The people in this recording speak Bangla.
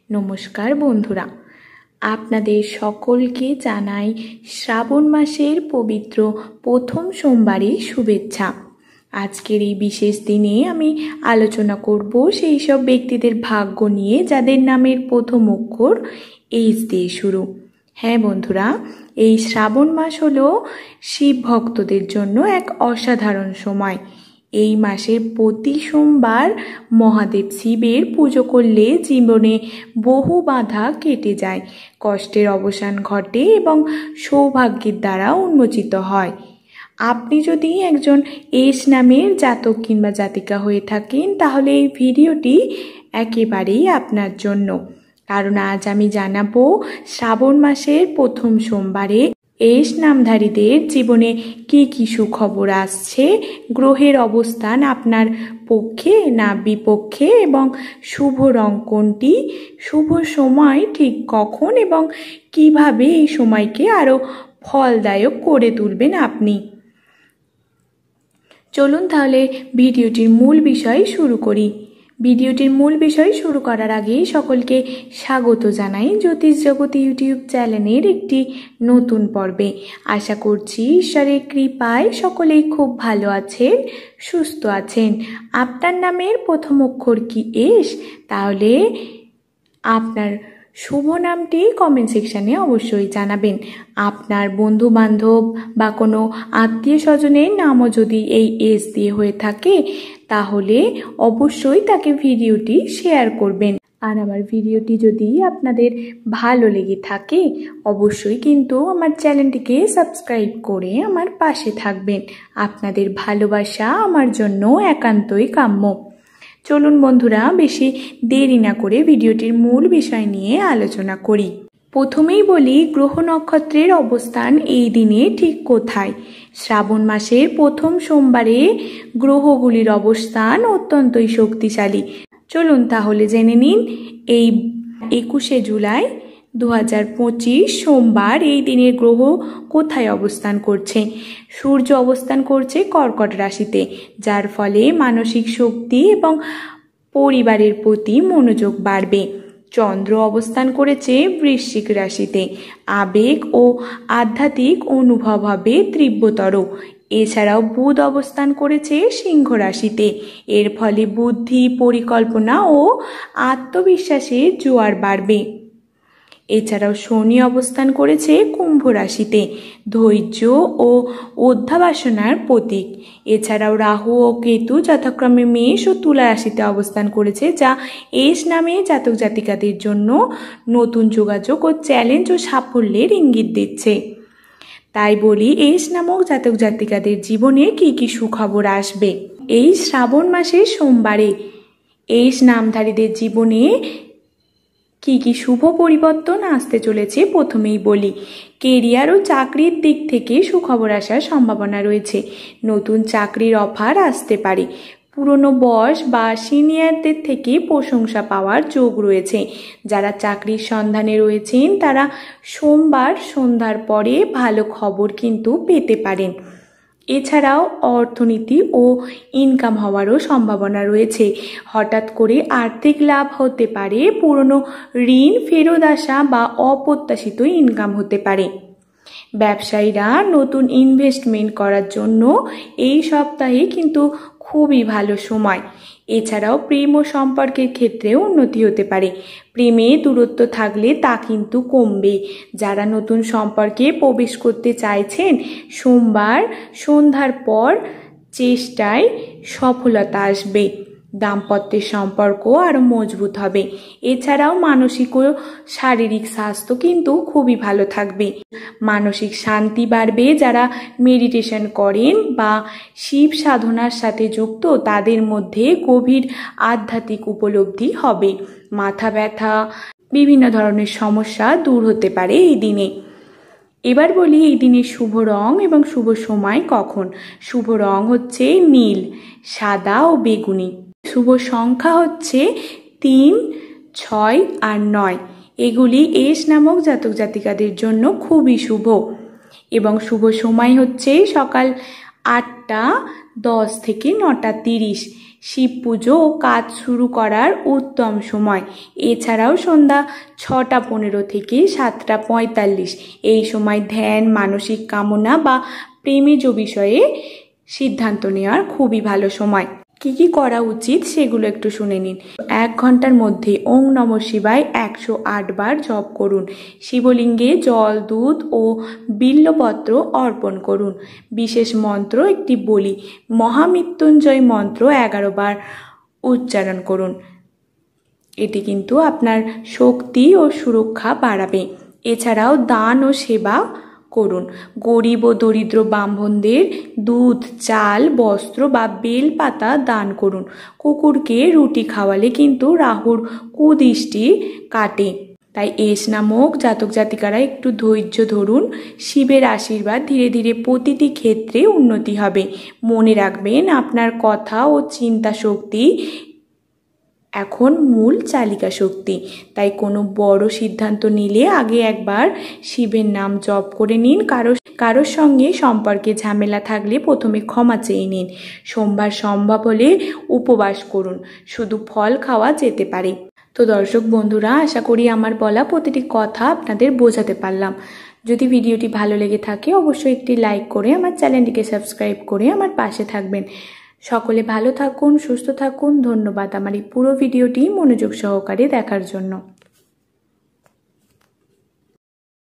নমস্কার বন্ধুরা, আপনাদের সকলকে জানাই শ্রাবণ মাসের পবিত্র প্রথম সোমবারের শুভেচ্ছা। আজকের এই বিশেষ দিনে আমি আলোচনা করব সেই সব ব্যক্তিদের ভাগ্য নিয়ে যাদের নামের প্রথম অক্ষর এইচ দিয়ে শুরু। হ্যাঁ বন্ধুরা, এই শ্রাবণ মাস হলো শিব ভক্তদের জন্য এক অসাধারণ সময়। এই মাসের প্রতি সোমবার মহাদেব শিবের পুজো করলে জীবনে বহু বাধা কেটে যায়, কষ্টের অবসান ঘটে এবং সৌভাগ্যের দ্বারা উন্মোচিত হয়। আপনি যদি একজন এস নামের জাতক কিংবা জাতিকা হয়ে থাকেন তাহলে এই ভিডিওটি একেবারেই আপনার জন্য, কারণ আজ আমি জানাবো শ্রাবণ মাসের প্রথম সোমবারে এস নামধারীদের জীবনে কি কি সুখবর আসছে, গ্রহের অবস্থান আপনার পক্ষে না বিপক্ষে এবং শুভ রং কোনটি, শুভ সময় ঠিক কখন এবং কিভাবে এই সময়কে আরও ফলদায়ক করে তুলবেন আপনি। চলুন তাহলে ভিডিওটির মূল বিষয় শুরু করি। ভিডিওটির মূল বিষয় শুরু করার আগে সকলকে স্বাগত জানাই জ্যোতিষ জগৎ ইউটিউব চ্যানেলের একটি নতুন পর্বে। আশা করছি ঈশ্বরের কৃপায় সকলেই খুব ভালো আছেন, সুস্থ আছেন। আপনার নামের প্রথম অক্ষর কি এস? তাহলে আপনার শুভ নামটি কমেন্ট সেকশানে অবশ্যই জানাবেন। আপনার বন্ধু বান্ধব বা কোনো আত্মীয় স্বজনের নামও যদি এই এস দিয়ে হয়ে থাকে তাহলে অবশ্যই তাকে ভিডিওটি শেয়ার করবেন। আর আমার ভিডিওটি যদি আপনাদের ভালো লেগে থাকে অবশ্যই কিন্তু আমার চ্যানেলটিকে সাবস্ক্রাইব করে আমার পাশে থাকবেন। আপনাদের ভালোবাসা আমার জন্য একান্তই কাম্য। চলুন বন্ধুরা, বেশি দেরি না করে ভিডিওটির মূল বিষয় নিয়ে আলোচনা করি। প্রথমেই বলি গ্রহ নক্ষত্রের অবস্থান এই দিনে ঠিক কোথায়। শ্রাবণ মাসের প্রথম সোমবারে গ্রহগুলির অবস্থান অত্যন্তই শক্তিশালী। চলুন তাহলে জেনে নিন এই 21শে জুলাই 2025 সোমবার এই দিনের গ্রহ কোথায় অবস্থান করছে। সূর্য অবস্থান করছে কর্কট রাশিতে, যার ফলে মানসিক শক্তি এবং পরিবারের প্রতি মনোযোগ বাড়বে। চন্দ্র অবস্থান করেছে বৃশ্চিক রাশিতে, আবেগ ও আধ্যাত্মিক অনুভব হবে তীব্রতর। এছাড়াও বুধ অবস্থান করেছে সিংহ রাশিতে, এর ফলে বুদ্ধি, পরিকল্পনা ও আত্মবিশ্বাসের জোয়ার বাড়বে। এছাড়াও শনি অবস্থান করেছে কুম্ভ রাশিতে, ধৈর্য ও অধ্যাবসানার প্রতীক। এছাড়াও রাহু ও কেতু যথাক্রমে মেষ ও তুলা রাশিতে অবস্থান করেছে, যা এস নামে জাতক জাতিকাদের জন্য নতুন যোগাযোগ ও চ্যালেঞ্জ ও সাফল্যের ইঙ্গিত দিচ্ছে। তাই বলি, এস নামক জাতক জাতিকাদের জীবনে কি কি সুখবর আসবে এই শ্রাবণ মাসের সোমবারে। এস নামধারীদের জীবনে কি কি শুভ পরিবর্তন আসতে চলেছে প্রথমেই বলি। কেরিয়ার ও চাকরির দিক থেকে সুখবর আসার সম্ভাবনা রয়েছে। নতুন চাকরির অফার আসতে পারে। পুরনো বস বা সিনিয়রদের থেকে প্রশংসা পাওয়ার যোগ রয়েছে। যারা চাকরির সন্ধানে রয়েছেন তারা সোমবার সন্ধ্যার পরে ভালো খবর কিন্তু পেতে পারেন। এছাড়াও অর্থনীতি ও ইনকাম হওয়ারও সম্ভাবনা রয়েছে। হঠাৎ করে আর্থিক লাভ হতে পারে, পুরনো ঋণ ফেরত আসা বা অপ্রত্যাশিত ইনকাম হতে পারে। ব্যবসায়ীরা নতুন ইনভেস্টমেন্ট করার জন্য এই সপ্তাহে কিন্তু খুবই ভালো সময়। এছাড়াও প্রেম ও সম্পর্কের ক্ষেত্রেও উন্নতি হতে পারে। প্রেমে দূরত্ব থাকলে তা কিন্তু কমবে। যারা নতুন সম্পর্কে প্রবেশ করতে চাইছেন সোমবার সন্ধ্যার পর চেষ্টায় সফলতা আসবে। দাম্পত্যের সম্পর্ক আরও মজবুত হবে। এছাড়াও মানসিক ও শারীরিক স্বাস্থ্য কিন্তু খুবই ভালো থাকবে। মানসিক শান্তি বাড়বে। যারা মেডিটেশন করেন বা শিব সাধনার সাথে যুক্ত তাদের মধ্যে গভীর আধ্যাত্মিক উপলব্ধি হবে। মাথা ব্যথা, বিভিন্ন ধরনের সমস্যা দূর হতে পারে এই দিনে। এবার বলি এই দিনের শুভ রং এবং শুভ সময় কখন। শুভ রং হচ্ছে নীল, সাদা ও বেগুনি। শুভ সংখ্যা হচ্ছে 3, 6 আর 9। এগুলি এস নামক জাতক জাতিকাদের জন্য খুবই শুভ। এবং শুভ সময় হচ্ছে সকাল 8টা 10 থেকে 9টা 30। শিব পুজো ও কাজ শুরু করার উত্তম সময়। এছাড়াও সন্ধ্যা 6:15 থেকে 7:45 এই সময় ধ্যান, মানসিক কামনা বা প্রেমজ বিষয়ে সিদ্ধান্ত নেওয়ার খুবই ভালো সময়। কি করা উচিত সেগুলো একটু শুনে নিন। 1 ঘন্টার মধ্যে ওং নমঃ শিবায় 108 বার জপ করুন। শিবলিঙ্গে জল, দুধ ও বিল্বপত্র অর্পণ করুন। বিশেষ মন্ত্র একটি বলি, মহামৃত্যুঞ্জয় মন্ত্র 11 বার উচ্চারণ করুন। এটি কিন্তু আপনার শক্তি ও সুরক্ষা বাড়াবে। এছাড়াও দান ও সেবা করুন। গরিব ও দরিদ্র ব্রাহ্মণদের দুধ, চাল, বস্ত্র বা বেলপাতা দান করুন। কুকুরকে রুটি খাওয়ালে কিন্তু রাহুর কুদৃষ্টি কাটে। তাই এস নামক জাতক জাতিকারা একটু ধৈর্য ধরুন। শিবের আশীর্বাদ ধীরে ধীরে প্রতিটি ক্ষেত্রে উন্নতি হবে। মনে রাখবেন, আপনার কথা ও চিন্তা শক্তি এখন মূল চালিকা শক্তি। তাই কোনো বড় সিদ্ধান্ত নিলে আগে একবার শিবের নাম জপ করে নিন। কারোর সঙ্গে সম্পর্কে ঝামেলা থাকলে প্রথমে ক্ষমা চেয়ে নিন। সোমবার সম্ভব হলে উপবাস করুন, শুধু ফল খাওয়া যেতে পারে। তো দর্শক বন্ধুরা, আশা করি আমার বলা প্রতিটি কথা আপনাদের বোঝাতে পারলাম। যদি ভিডিওটি ভালো লেগে থাকে অবশ্যই একটি লাইক করে আমার চ্যানেলটিকে সাবস্ক্রাইব করে আমার পাশে থাকবেন। সকলে ভালো থাকুন, সুস্থ থাকুন। ধন্যবাদ আমার এই পুরো ভিডিওটি মনোযোগ সহকারে দেখার জন্য।